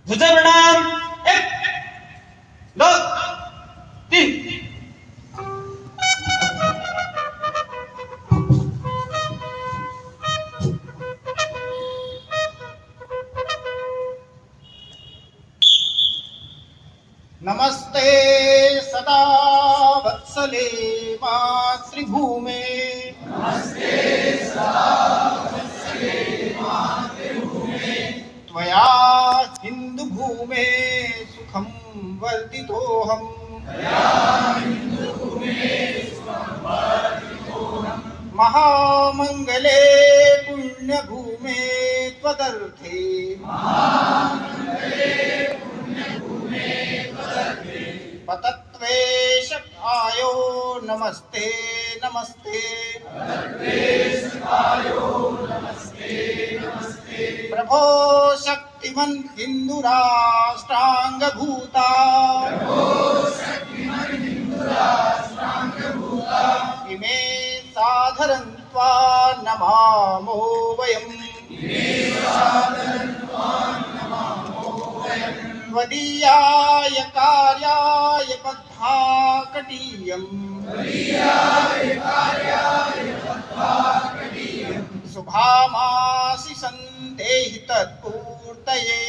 ध्वजा प्रणाम। 1 2 3। नमस्ते सदा वत्सले मातृभूमे। नमस्ते सदा वत्सले मातृभूमे। त्वया हिंदु भूमे सुखं वर्धितोऽहम्। त्वया हिंदु भूमे सुखं वर्धितोऽहम्। महामंगले पुण्यभूमे त्वदर्थे। महामंगले पुण्यभूमे त्वदर्थे। पतत्वेशकायो नमस्ते नमस्ते। पतत्वेशकायो नमस्ते नमस्ते। प्रभो शक्तिमन् हिन्दुराष्ट्राङ्गभूता। प्रभो शक्तिमन् हिन्दुराष्ट्राङ्गभूता। इमे साधरन् त्वा नमामो वयम्। इमे साधरन् त्वा नमामो वयम्। त्वदीयाय कार्याय बद्धाकटीयम्। त्वदीयाय कार्याय बद्धाकटीयम्। शुभामासि सन्देहि तत्पूर्तये।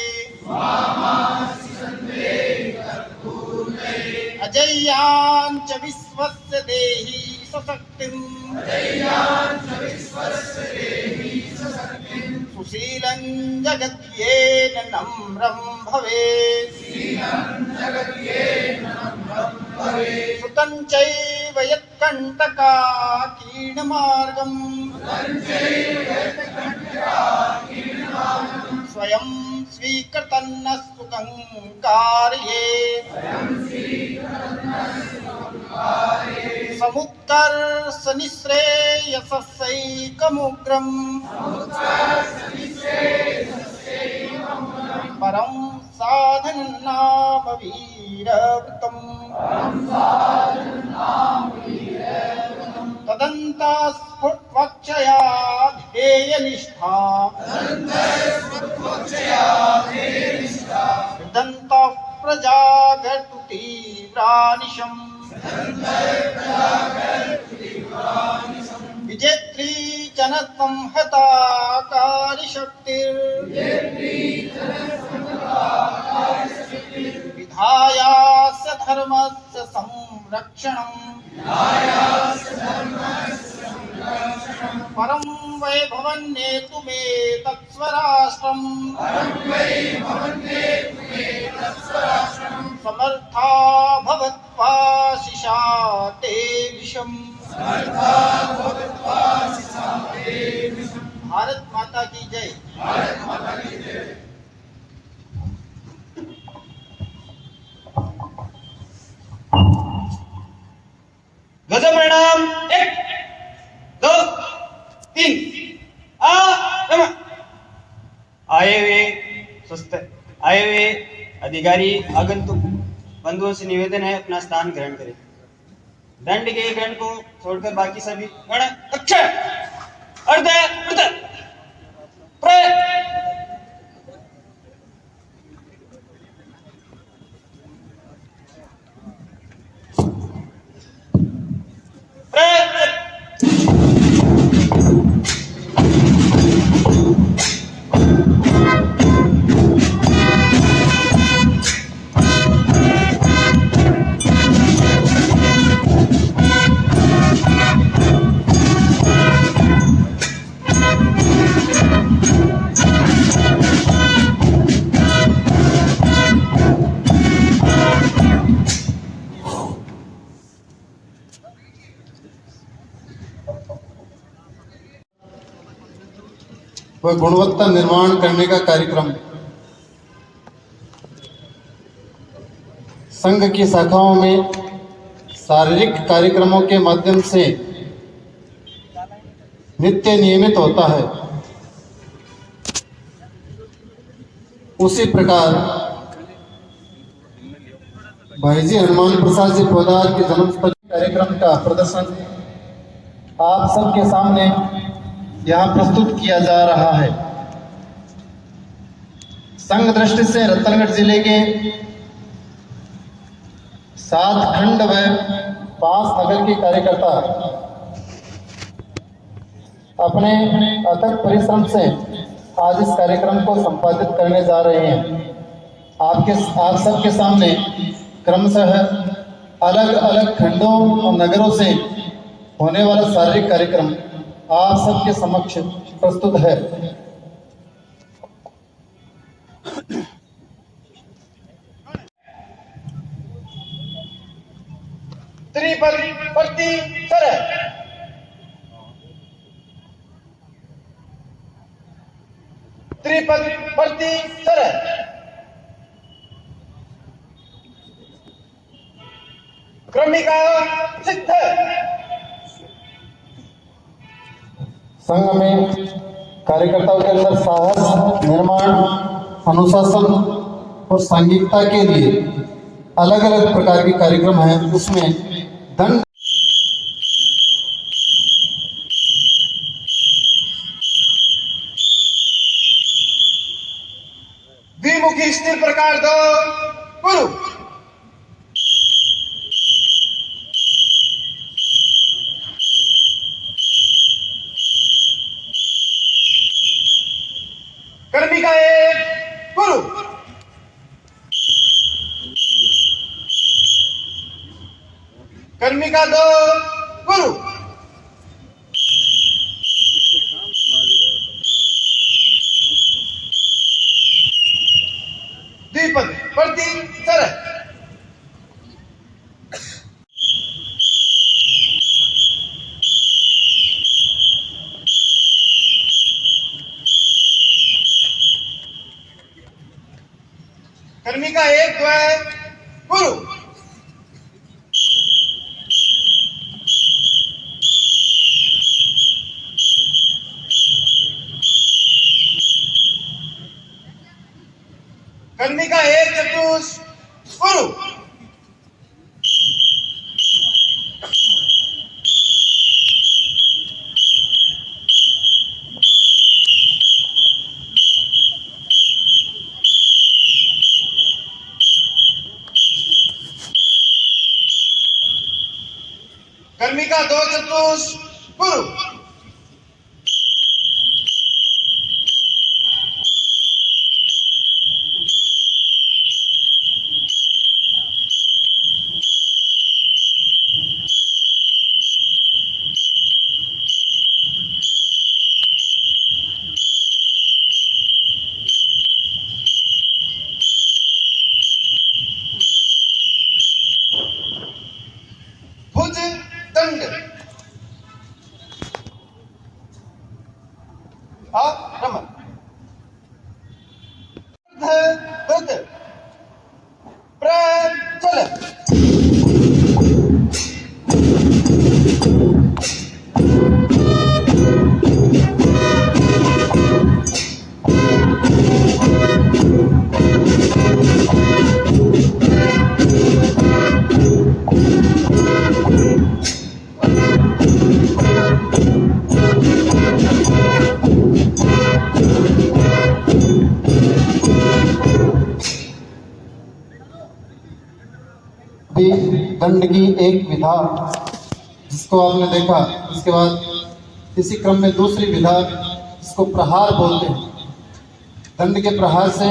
स्वामासि सन्देहि तत्पूर्तये। अजय्याञ्च विश्वस्य देहि सशक्तिम्। अजय्याञ्च विश्वस्य देहि सशक्तिम्। सुशीलं जगत्येन नम्रं भवेत्। शीलं जगत्येन नम्रं भवेत्। सुतं चैव यत्कण्टकाकीर्णमार्गम्। स्वयं स्वीकृतन्न सुखं कारयेत्। समुत्कर्ष निःश्रेयसस्यैकमुग्रम्। परं साधनं नाम वीरव्रतम्। तदन्तस्फुटवक्षया ध्येयनिष्ठा। हृदन्तः प्रजागर्तु तीव्रानिशम्। विजेत्री जनसंहताकारिशक्तिर्विधायास्य धर्मस्य संरक्षणम्। परं वैभवन्नेतुमेतत्स्वराष्ट्रम्। समर्था भवत्वाशिषा ते विषम्। भारत माता की जय। ध्वजा प्रणाम। 1 2 3। आए हुए अधिकारी आगंतुक बंधुओं से निवेदन है अपना स्थान ग्रहण करें। दंड के गण को छोड़कर बाकी सभी गण अक्षय अर्ध अर्ध प्र व गुणवत्ता निर्माण करने का कार्यक्रम संघ की शाखाओं में शारीरिक कार्यक्रमों के माध्यम से नित्य नियमित होता है। उसी प्रकार भाईजी हनुमान प्रसाद जी पोदार के जन्म कार्यक्रम का प्रदर्शन आप सबके सामने यहाँ प्रस्तुत किया जा रहा है। संघ दृष्टि से रतनगढ़ जिले के 7 खंड व 5 नगर के कार्यकर्ता अपने अथक परिश्रम से आज इस कार्यक्रम को संपादित करने जा रहे हैं। आप सबके सामने क्रमशः अलग अलग खंडों और नगरों से होने वाला शारीरिक कार्यक्रम आप सबके समक्ष प्रस्तुत है। त्रिपद प्रति सरह त्रिपद प्रति सरह क्रमिका सिद्ध संघ में कार्यकर्ताओं के अंदर साहस, निर्माण, अनुशासन और सांघिकता के लिए अलग अलग प्रकार के कार्यक्रम हैं। उसमें दंड द्विमुखी स्थिर प्रकार दो गुरु कर्मिका एक गुरु कर्मिका 2 गुरु द्विपद प्रति सरह कर्मिका एक द्वय गुरु कर्मिका एक चतुष गुरु कर्मिका 2 चतुष गुरु भुज दंड रमन प्रचल दंड की एक विधा जिसको आपने देखा, इसके बाद इसी क्रम में दूसरी विधा जिसको प्रहार बोलते हैं। दंड के प्रहार से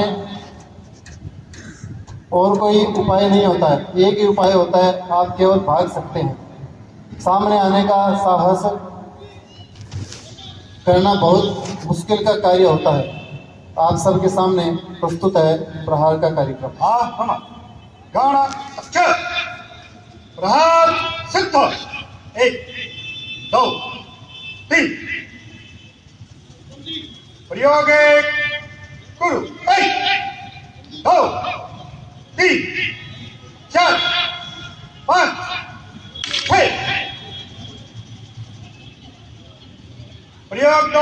और कोई उपाय नहीं होता है, एक ही उपाय होता है, आप केवल भाग सकते हैं। सामने आने का साहस करना बहुत मुश्किल का कार्य होता है। आप सबके सामने प्रस्तुत है प्रहार का कार्यक्रम। गाना अक्षर प्रहार सिद्ध 1 2 3 प्रयोग 1 गुरु 1 2 3 4 5 6 प्रयोग 2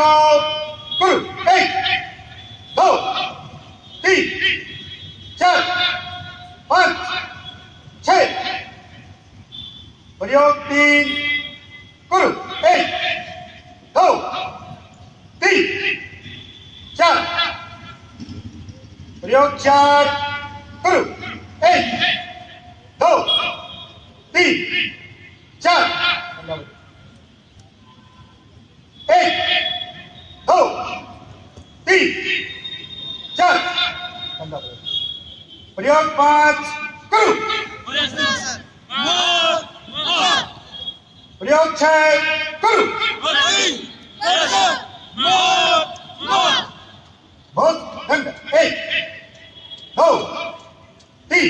गुरु 1 2 3 4 5 6 प्रयोग 3 गुरु 1 2 3 4 प्रयोग 4 गुरु 1 2 3 4 1 2 3 4 प्रयोग 5 गुरु प्रयोग 6 गुरु बहुत दंड 1 2 3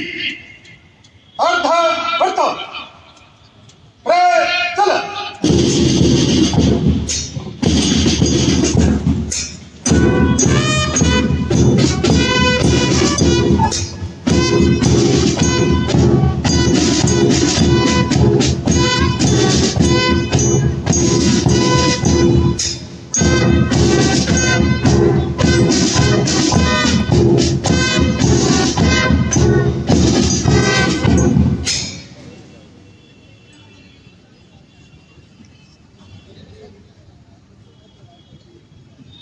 अर्ध वर्त चल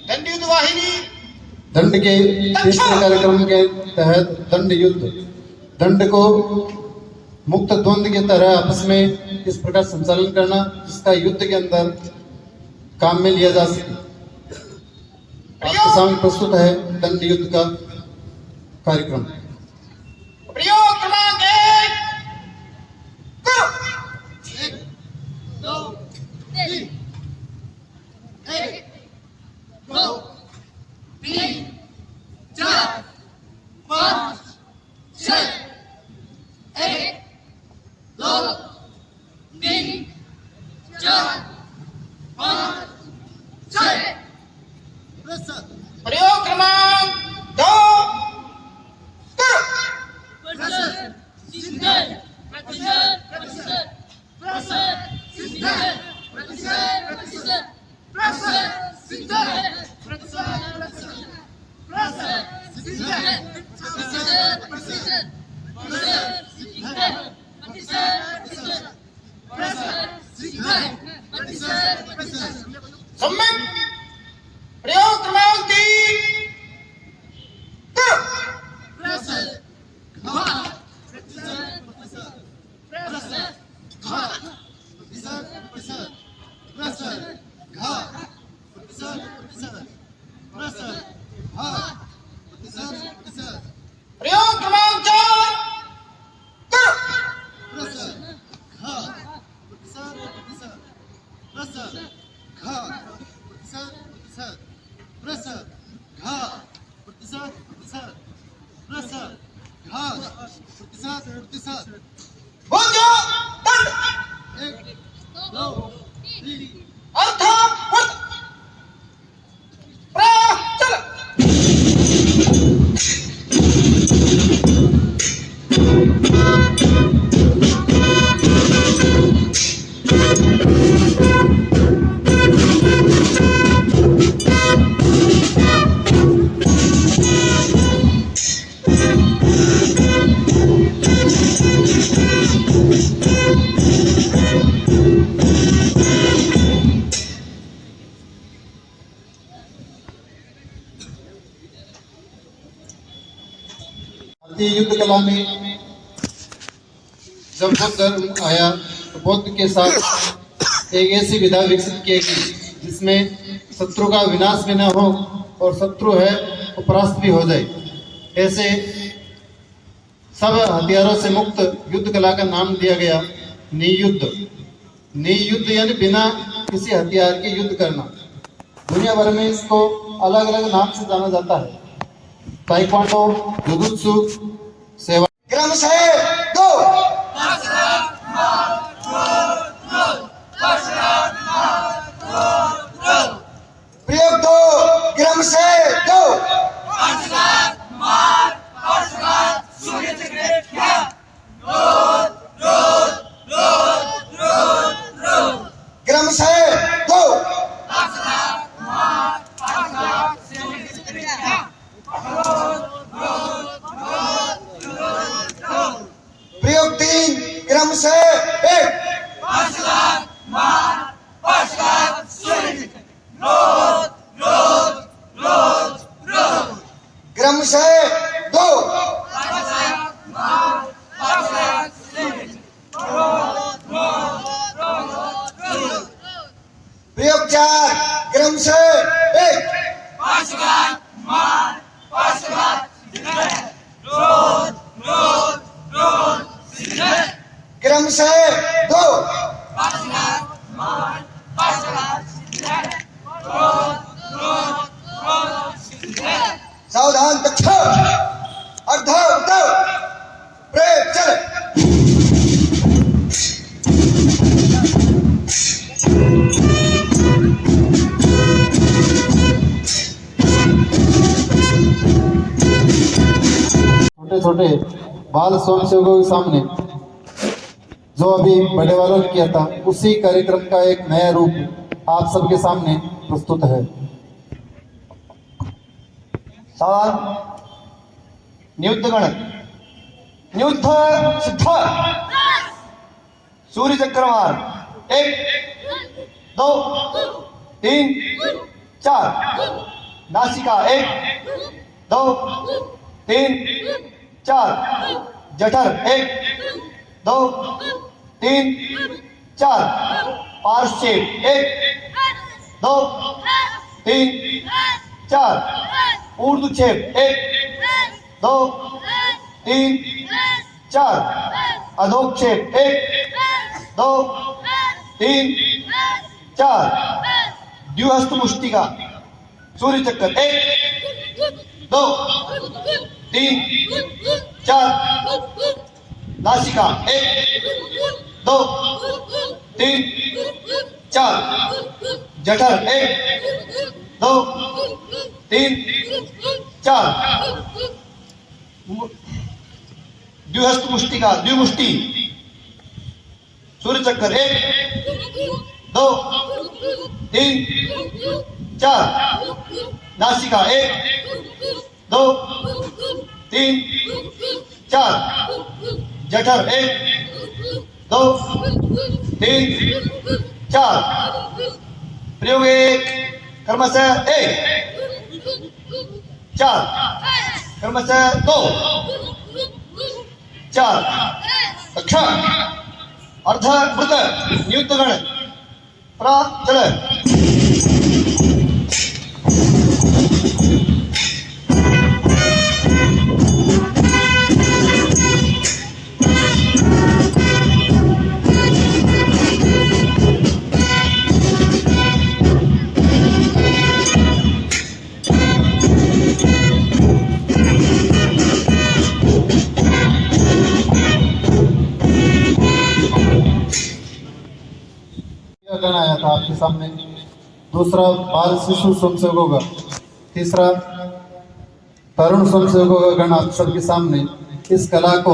दंड युद्ध वाहिनी दंड के तीसरे कार्यक्रम के तहत दंड युद्ध दंड को मुक्त द्वंद्व की तरह आपस में इस प्रकार संचालन करना जिसका युद्ध के अंदर काम में लिया जा सके। आपके सामने प्रस्तुत है दंड युद्ध का कार्यक्रम। प्रयोग क्रमांक 1 2 3 1 2 3 4 5 6 1 2 3 4 5 6 प्रयोग क्रमांक 2 सम्यक प्रयोग क्रमांक 3 प्रयोग क्रमांक 4 बोल जाओ दंड 1 2 3 अर्थ वर्त चल भारतीय युद्ध कला में जब बौद्ध धर्म आया तो बौद्ध के साथ एक ऐसी विधा विकसित की गई जिसमें शत्रु का विनाश भी न हो और शत्रु है वो परास्त भी हो जाए। ऐसे सब हथियारों से मुक्त युद्ध कला का नाम दिया गया नियुद्ध। नियुद्ध यानी बिना किसी हथियार के युद्ध करना। दुनिया भर में इसको अलग अलग नाम से जाना जाता है। ताइक्वांडो, जुजुत्सु, सेवा। क्रम से 2 प्रयोग 2 क्रम से से 2 प्रयोग 4 क्रम से 1 क्रम से 2 सावधान दक्ष अर्ध उत्तर प्रेम चल छोटे छोटे बाल स्वयंसेवकों के सामने जो अभी बड़े वालों ने किया था उसी कार्यक्रम का एक नया रूप आप सबके सामने प्रस्तुत है। सावधान नियुद्ध गण नियुद्ध सिद्ध सूर्य चक्रवार 1 2 3 4 नासिका 1 2 3 4 जठर 1 2 3 4 पार्श्व 1 2 3 4 ऊर्ध्वक्षेप 1 2 3 4 अधोक्षेप 1 2 3 4 द्विहस्त मुष्टिका सूर्य चक्कर 1 2 3 4 नासिका 1 2 3 4 जठर 1 2 3 4 द्विहस्त मुष्टिका द्विमुष्टि सूर्य चक्कर 1 2 3 4 नासिका 1 2 3 4 जठर 1 2 3 4 प्रयोग 1 क्रमशः 1 4 क्रमशः 2 4 दक्ष अर्ध मृत नियुक्त गण चल लेना आया था आपके सामने। दूसरा बाल शिशु स्वयंसेवकों का, तीसरा तरुण स्वयंसेवकों का गण आप सबके सामने इस कला को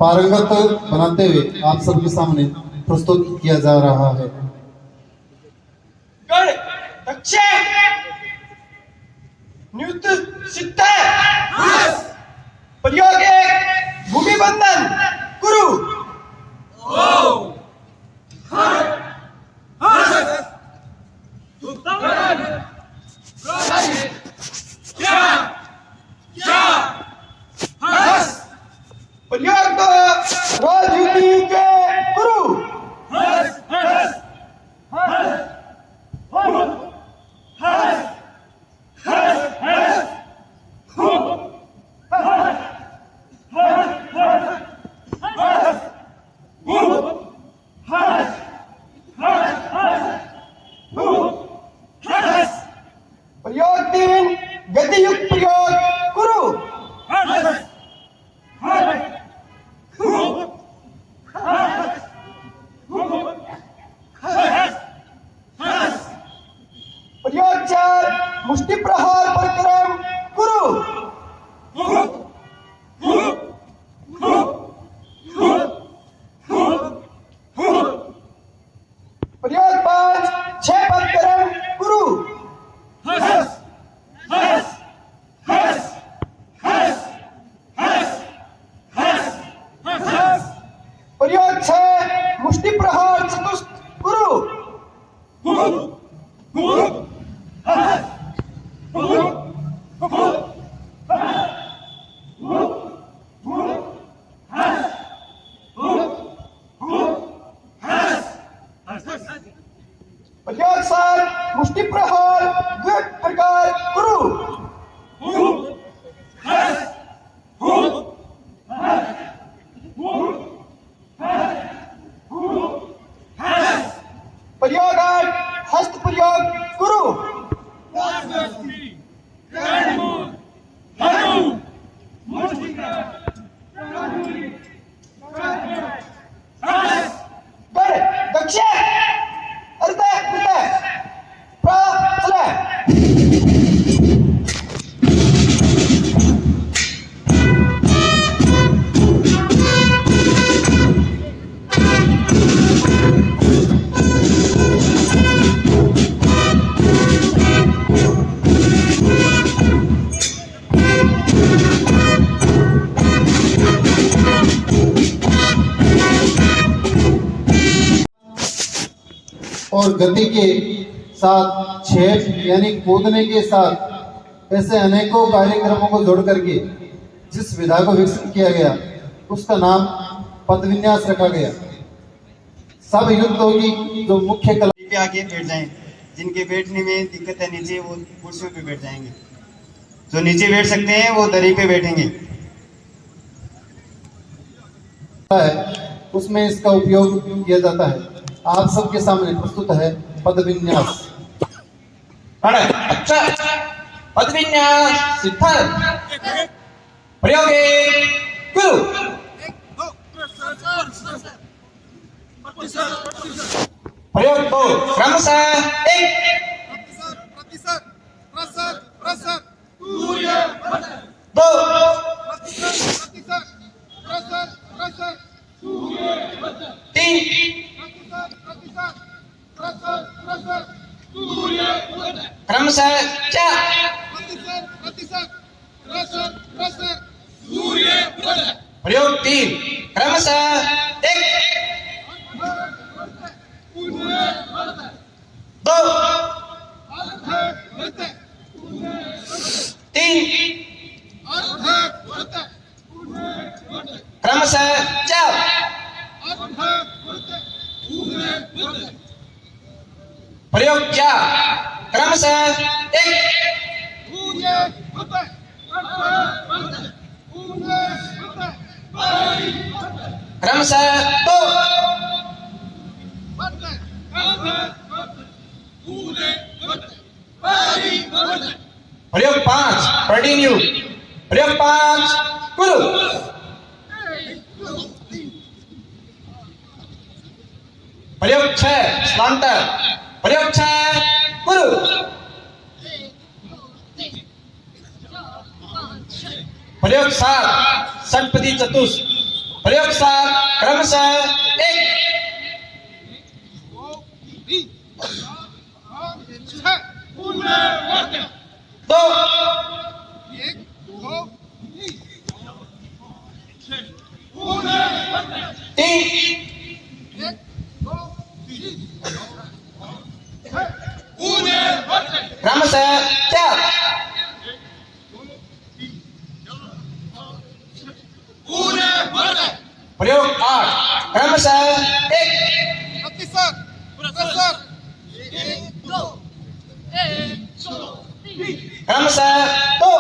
पारंगत बनाते हुए आप सबके सामने प्रस्तुत किया जा रहा है। गण दक्ष नियुक्त सिद्ध प्रयोग 1 भूमि बंधन गुरु प्रयोग 2 राजनीति के गुरु प्रयोग 3 गतियुक्त प्रयोग गुरु प्रयोग 4 मुष्टि प्रहार परिक्रम गुरु प्रयोग 5 6 परिक्रम गुरु प्रयोग 6 मुष्टि प्रहार चतुष्ट गुरु मुष्टि प्रहार विविध प्रकार गुरु प्रयोगार्थ हस्त प्रयोग गुरु गण दक्ष अर्ध प्रचल और गति के साथ छेद यानी कूदने के साथ ऐसे अनेकों कार्यक्रमों को जोड़ करके जिस विधा को विकसित किया गया उसका नाम पदविन्यास रखा गया। सब युद्धों की जो मुख्य कला पे आके बैठ जाएं। जिनके बैठने में दिक्कत है नीचे, वो कुर्सियों पे बैठ जाएंगे। जो नीचे बैठ सकते हैं वो दरी पे बैठेंगे। है उसमें इसका उपयोग किया जाता है। आप सबके सामने प्रस्तुत है पदविन्यास। अच्छा, पदविन्यास सिद्धांत प्रयोगे गुरु प्रयोग दो क्रमशः एक दो तीन क्रमशः चार प्रयोग तीन क्रमशः एक दो तीन क्रमशः चार प्रयोग चार क्रमशः एक क्रमशः दो प्रयोग पांच कंटिन्यू प्रयोग पांच गुरु प्रयोग छह स्लांटर प्रयोग छह गुरु प्रयोग सात षटपदी चतुष्ट प्रयोग सात क्रमशः एक दो तीन क्रमशः चार प्रयोग आठ क्रमशः एक क्रमशः दो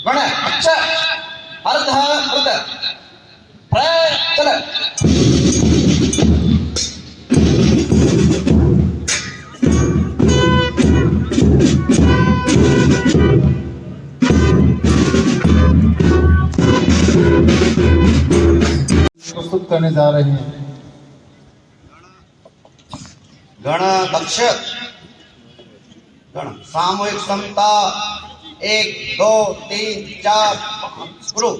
गण अच्छा अर्ध अर्ध प्रचल प्रस्तुत करने जा रहे हैं। गण दक्ष गण सामूहिक समता 1 2 3 4 गुरु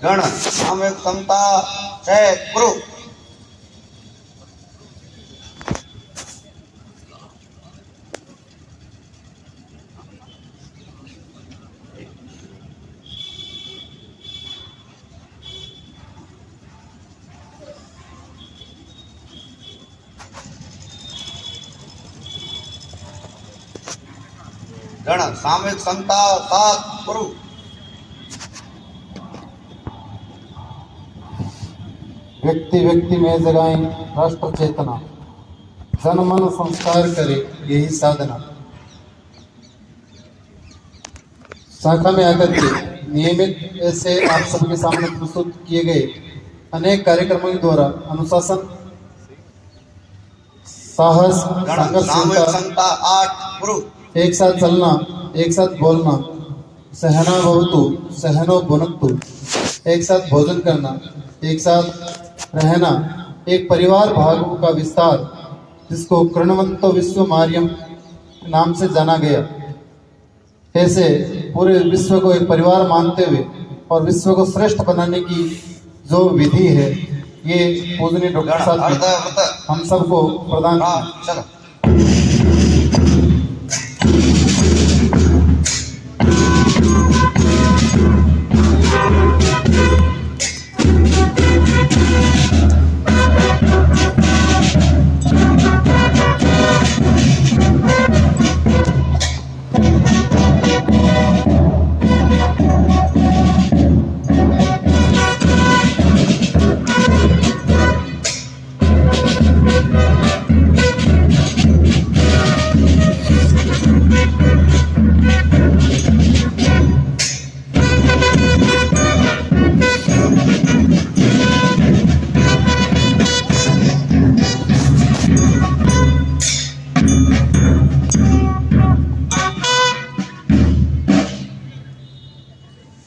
गण सामूहिक समता से गुरु। गण सामूहिक समता सात गुरु। व्यक्ति व्यक्ति में जगाएं राष्ट्र चेतना, जन मन संस्कार करे यही साधना। शाखा में आकर के नियमित ऐसे आप सबके सामने प्रस्तुत किए गए अनेक कार्यक्रमों के द्वारा अनुशासन, साहस, गण सामूहिक समता आठ गुरु। एक साथ चलना, एक साथ बोलना, सहना भवतु सहनो भुनक्तु, एक साथ भोजन करना, एक साथ रहना, एक परिवार भागों का विस्तार जिसको कृणवंतो विश्व मार्यम नाम से जाना गया। ऐसे पूरे विश्व को एक परिवार मानते हुए और विश्व को श्रेष्ठ बनाने की जो विधि है ये पूजनीय डॉक्टर साहब हम सबको प्रदान चलो।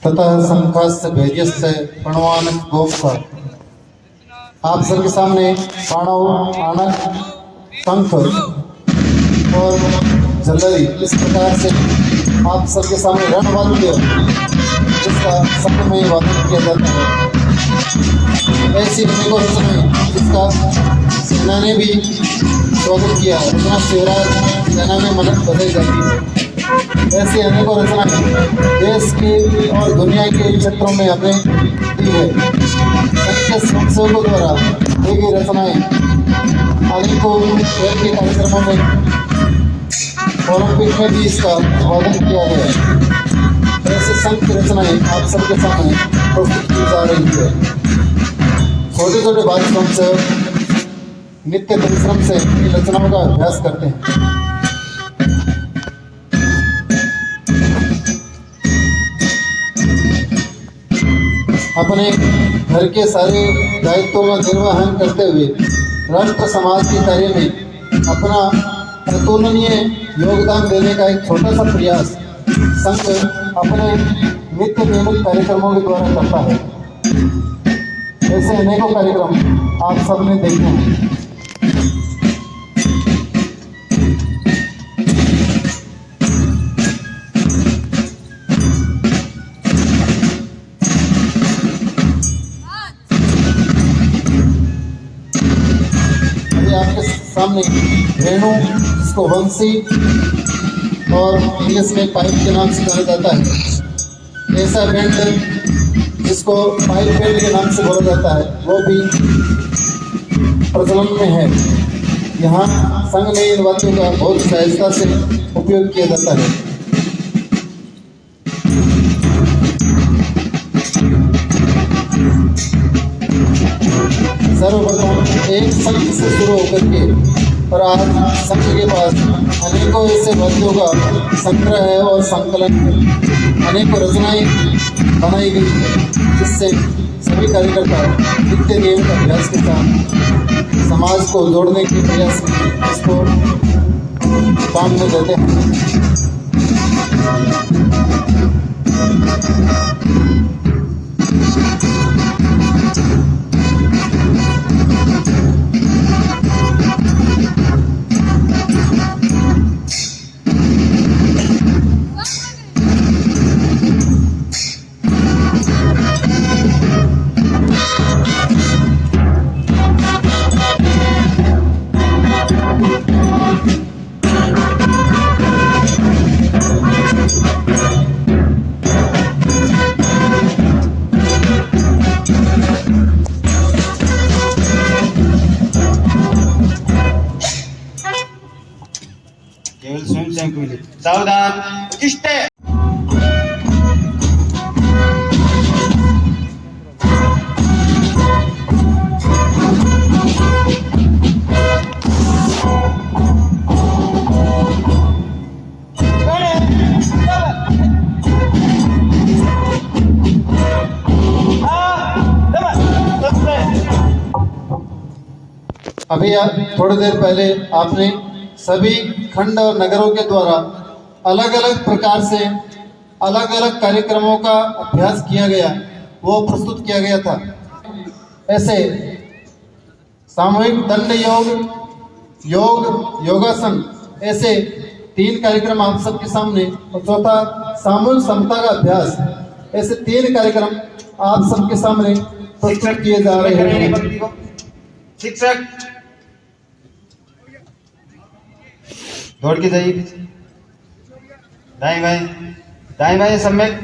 ततः शंखास्य भैर्यस्य प्रणवान गोपसा। आप सबके सामने प्रणव, आनक, शंख और जल्लरी इस प्रकार से आप सबके सामने रणवाद्य जिसका शब्दमय वादन किया जाता है। ऐसी अनेकों रचनाएं जिसका सेना ने भी स्वागत किया, रचना शिवराज सेना में मदद बदल जाती है। ऐसी अनेकों रचनाएं देश के और दुनिया के क्षेत्रों में हमने दी है। संघ स्वयंसेवकों द्वारा दी गई रचनाएं अनेकों खेल के कार्यक्रमों में, ओलंपिक में भी इसका वादन किया गया। ऐसे संघ की रचनाएं आप सबके सामने प्रस्तुत की जा रही है। छोटे छोटे बाल स्वयंसेवक नित्य परिश्रम से इन रचनाओं का अभ्यास करते हैं। अपने घर के सारे दायित्वों का निर्वहन करते हुए राष्ट्र समाज के कार्य में अपना अतुलनीय योगदान देने का एक छोटा सा प्रयास संघ अपने नित्य नियमित कार्यक्रमों के द्वारा करता है। ऐसे अनेकों कार्यक्रम आप सबने देखे हैं। सामने रेणु जिसको वंशी और इंग्लिश में पाइप के नाम से जाना जाता है, ऐसा बैंड जिसको पाइप बैंड के नाम से बोला जाता है वो भी प्रचलन में है। यहाँ संघ में इन वाद्यों का बहुत सहजता से उपयोग किया जाता है। सर्वप्रथम एक संघ से शुरू होकर के और आज संघ के पास अनेकों ऐसे वाद्यों का संग्रह है और संकलन है। अनेकों रचनाएं बनाई गई है जिससे सभी कार्यकर्ता नित्य नियमित अभ्यास के साथ समाज को जोड़ने के प्रयास में इसको काम में देते हैं। से अंक मिले। सावधान, उचिष्टे। अभी थोड़ी देर पहले आपने सभी खंड और नगरों के द्वारा अलग अलग प्रकार से अलग अलग कार्यक्रमों का अभ्यास किया गया, वो प्रस्तुत किया गया था। ऐसे सामूहिक दंड योग, योगासन, ऐसे 3 कार्यक्रम आप सबके सामने, और चौथा सामूहिक समता का अभ्यास, ऐसे 3 कार्यक्रम आप सबके सामने प्रस्तुत किए जा रहे हैं। शिक्षक दौड़ के जाइए पीछे। दाएं बाएं सम्यक।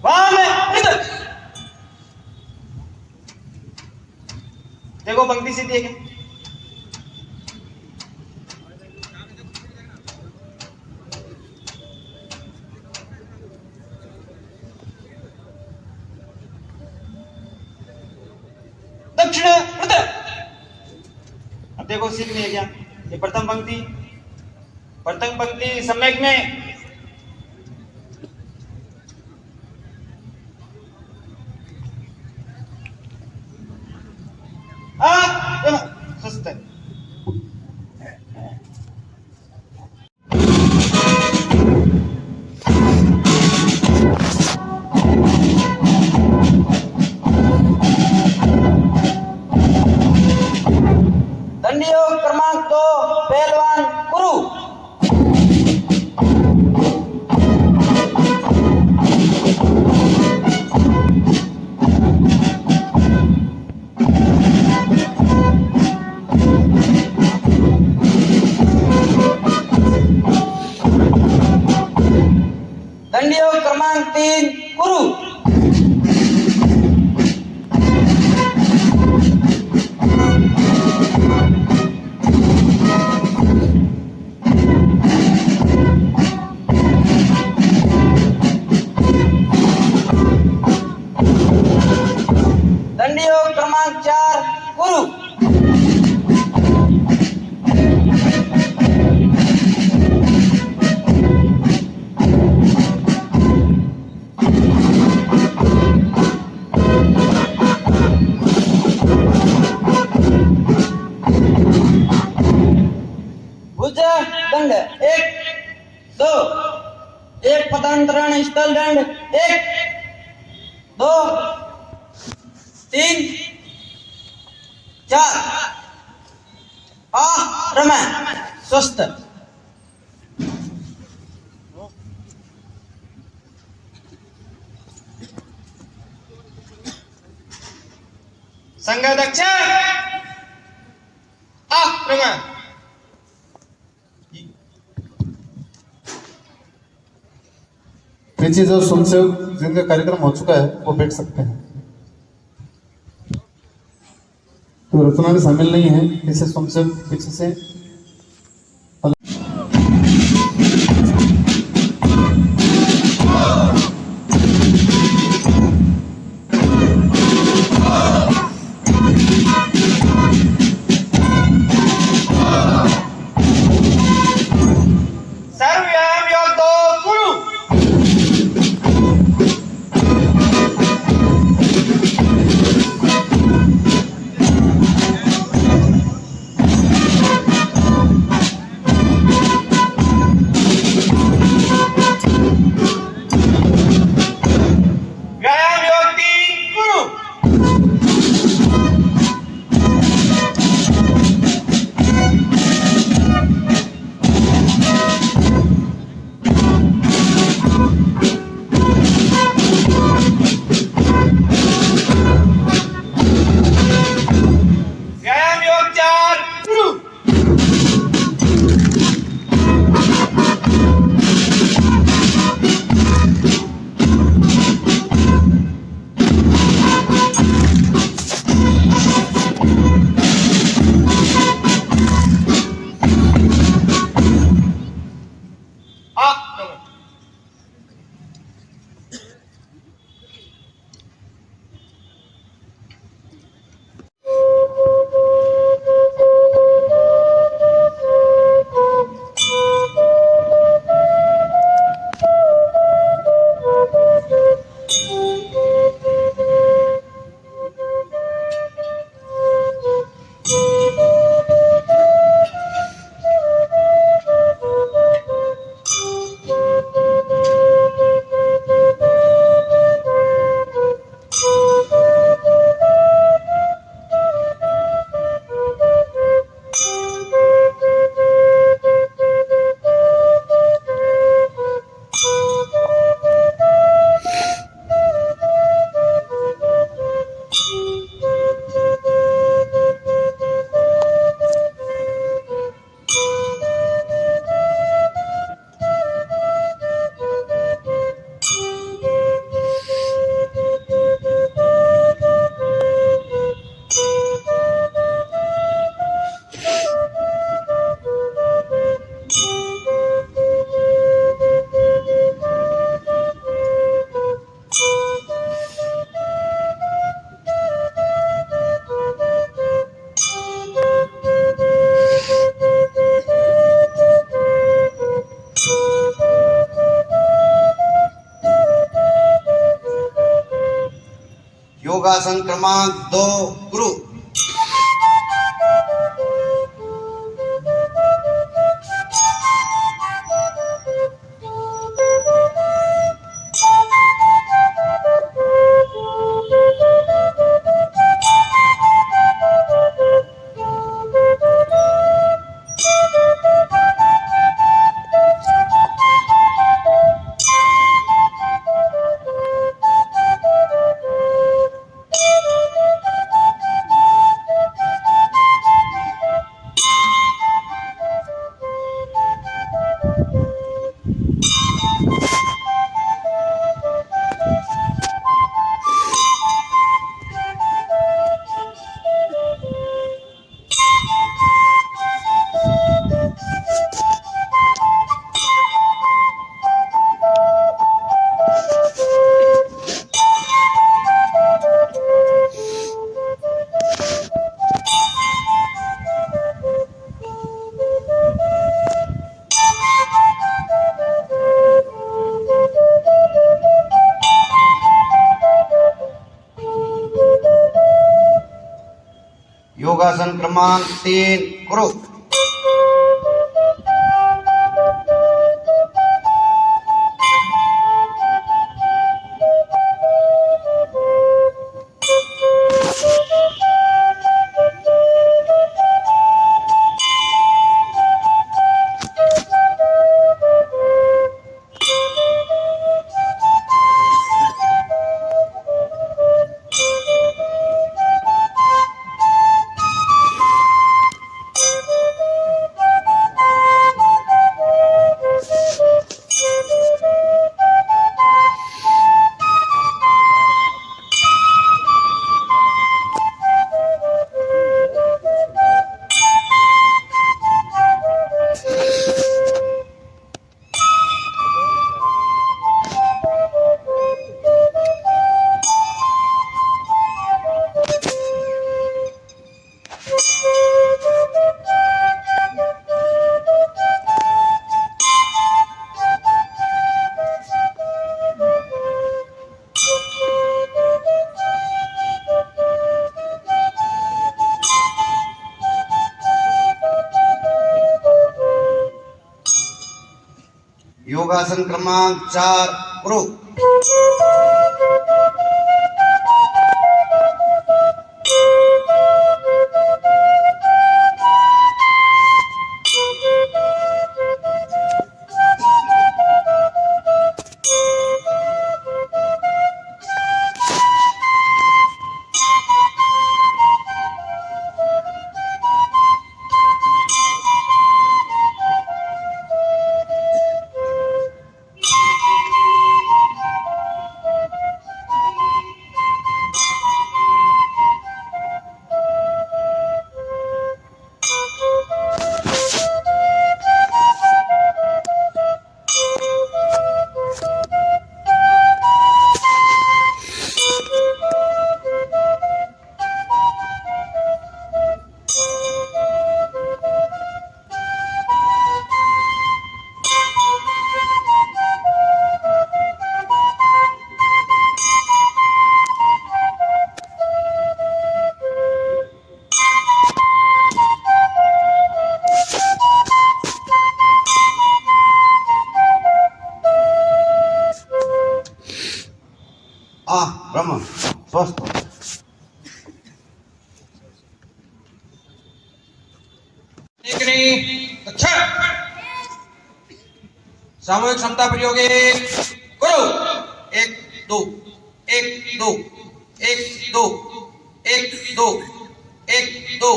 वहां में इधर देखो, पंक्ति सीधी है क्या? दक्षिण उत्तर। अब देखो सीख में है क्या? ये प्रथम पंक्ति सम्यक में। स्वस्थ है। दंडयोग क्रमांक 2, पहलवान गुरु। दंडयोग क्रमांक 3, गुरु। दंडयोग क्रमांक 4, गुरु। भुज दंड 1 2, एक पदांतरण स्थल दंड 1 2 3 4। रमा स्वस्थ। संघाध्यक्ष रमा। पीछे जो स्वयंसेवक जिनका कार्यक्रम हो चुका है वो बैठ सकते हैं। तो रचना में शामिल नहीं है, इसे स्वयंसेवक पीछे से। सर्वव्यायाम योग 2, गुरु। योगासन क्रमांक 2 गुरु। योगासन क्रमांक 3 गुरु। योगासन क्रमांक 4 गुरु। ब्रह्म स्वस्थ। अच्छा सामूहिक क्षमता प्रयोग करो। 1 2 1 2 1 2 1 2 1 2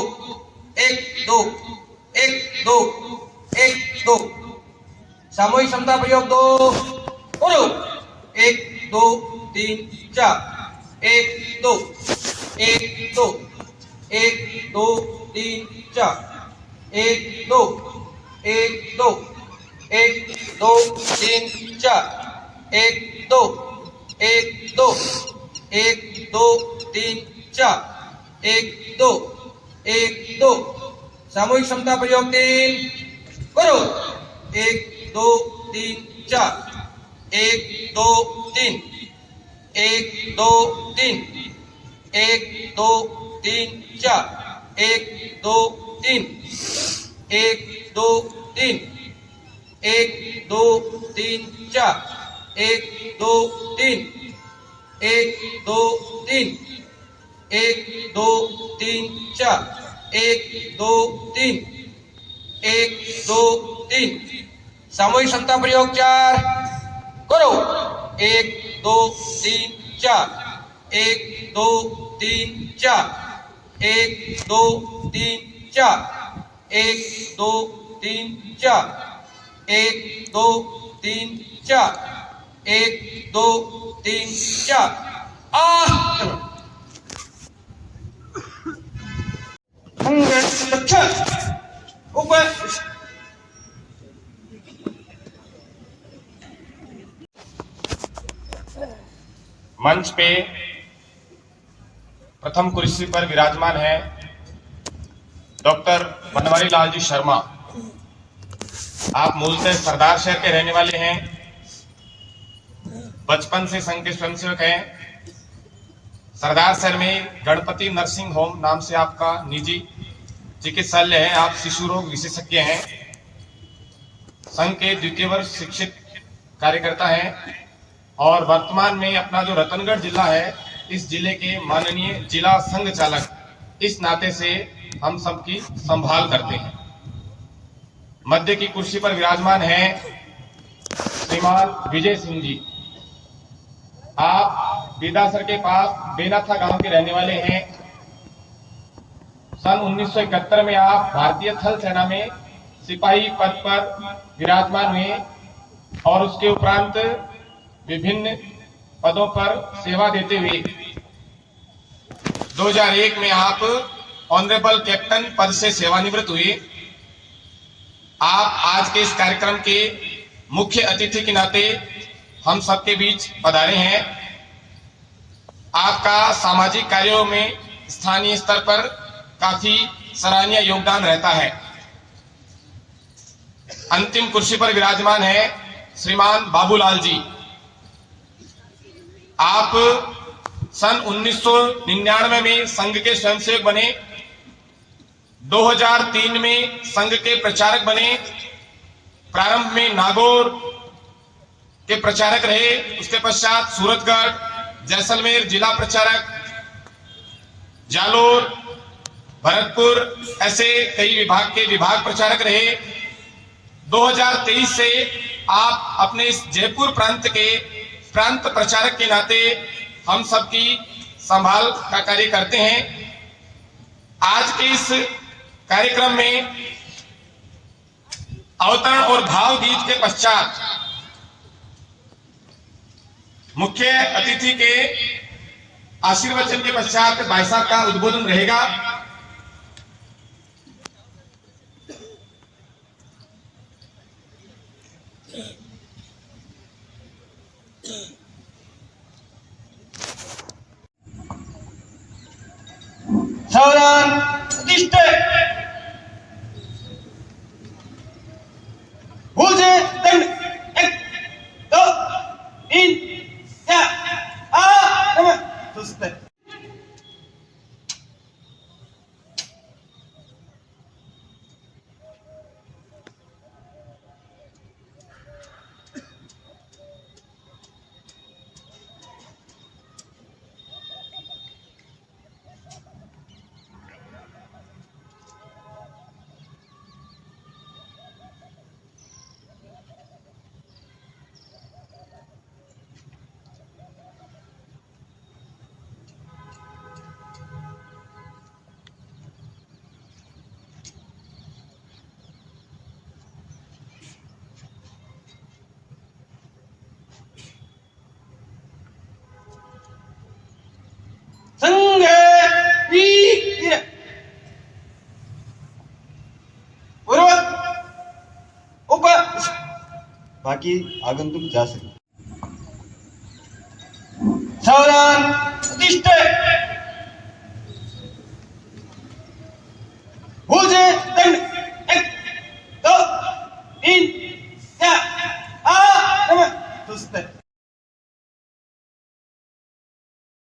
1 2 1 2 1 2 सामूहिक क्षमता प्रयोग 2 करो। 1 2 3 4 1 2 1 2 1 2 3 4 1 2 1 2 1 2 3 4 1 2 1 2 1 2 3 4 1 2 1 2 सामूहिक क्षमता प्रयोग 3 करो। 1 2 3 4 1 2 3 1 2 3 1 2 3 4 1 2 3 1 2 3 1 2 3 4 1 2 3 1 2 3 1 2 3 4 1 2 3 1 2 3 सामूहिक क्षमता प्रयोग 4 करो 1 2 3 4 1 2 3 4 1 2 3 4 1 2 3 4 1 2 3 4 1 2 3 4 संघर्ष ऊपर मंच पे प्रथम कुर्सी पर विराजमान है डॉक्टर बनवारी लाल जी शर्मा। आप मूलतः सरदार शहर के रहने वाले हैं, बचपन से संघ के स्वयंसेवक हैं। सरदार शहर में गणपति नर्सिंग होम नाम से आपका निजी चिकित्सालय है, आप शिशु रोग विशेषज्ञ हैं। संघ के द्वितीय वर्ष शिक्षित कार्यकर्ता हैं और वर्तमान में अपना जो रतनगढ़ जिला है, इस जिले के माननीय जिला संघ चालक इस नाते से हम सबकी संभाल करते हैं। मध्य की कुर्सी पर विराजमान है श्रीमान विजय सिंह जी। आप बिदासर के पास बेनाथा गांव के रहने वाले हैं। सन 1971 में आप भारतीय थल सेना में सिपाही पद पर विराजमान हुए और उसके उपरांत विभिन्न पदों पर सेवा देते हुए 2001 में आप ऑनरेबल कैप्टन पद से सेवानिवृत्त हुए। आप आज के इस कार्यक्रम के मुख्य अतिथि के नाते हम सबके बीच पधारे हैं। आपका सामाजिक कार्यों में स्थानीय स्तर पर काफी सराहनीय योगदान रहता है। अंतिम कुर्सी पर विराजमान है श्रीमान बाबूलाल जी। आप सन 1999 में संघ के स्वयंसेवक बने, 2003 में संघ के प्रचारक बने। प्रारंभ में नागौर के प्रचारक रहे, उसके पश्चात सूरतगढ़, जैसलमेर जिला प्रचारक, जालोर, भरतपुर, ऐसे कई विभाग के विभाग प्रचारक रहे। 2023 से आप अपने इस जयपुर प्रांत के प्रांत प्रचारक के नाते हम सबकी संभाल का कार्य करते हैं। आज के इस कार्यक्रम में अवतरण और भाव गीत के पश्चात मुख्य अतिथि के आशीर्वचन के पश्चात भाई साहब का उद्बोधन रहेगा। सावधान प्रतिष्ठ भूजे दंड 1 2 3 4 सुस्त संघ वीर पूर्वक ऊपर बाकी आगंतुक जा सकते। सावधान प्रतिष्ठ भूजे दंड 1 2 3 4 सुस्त